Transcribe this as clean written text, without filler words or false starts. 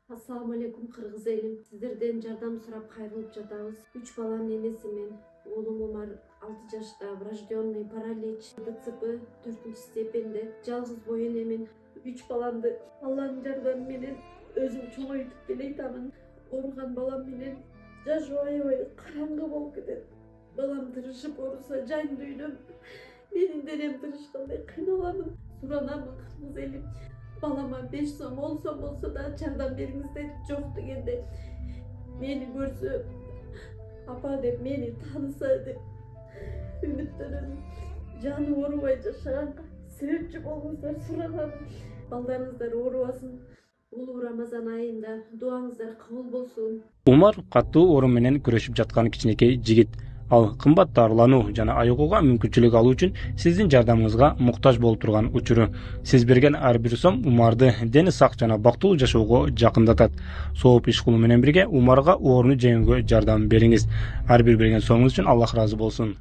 Assalamu alaikum Kırgız elim. Sizlerden jardam surap kayrılıp жатабыз. 3 balanın enesimin. Oğlum Umar 6 yaşta, врожденный паралич, ДЦП 4. степенде, жалгыз boyun emin. 3 balandı. Allah'ın jardamı menen özüm çoğaytıp keleytamın. Orugan balam menen жашы аябай караңгы болуп кетет. Балам тырышып оруса жан дүйнөм. Менин денем тырышкандай кыйналамын. Суранамын Kırgız elim. Balama 5 som 10 som olsa da jardam beriңиздер жок дегенде мени көрсө апа деп мени тааныса деп үмүттөнөм. Жаны оорубай жашаганга себепчи болуңуздар суранам. Балдарыңыздар оорубасын. Улуу Рамазан айында дуаңыздар кабыл болсун. Umar каттуу оору менен күрөшүп жаткан кичинекей жигит. Ал кымбат дарылануу жана айыгууга мүмкүнчүлүк алуу үчүн сиздин жардамыңызга муктаж болуп турган учуру. Сиз берген ар бир сом Умарды дени сак жана бактылуу жашоого жакындатат. Сооп иш кылуу менен бирге Умарга ооруну жеңүүгө жардам бериңиз. Ар бир берген сомуңуз үчүн Аллах ыраазы болсун.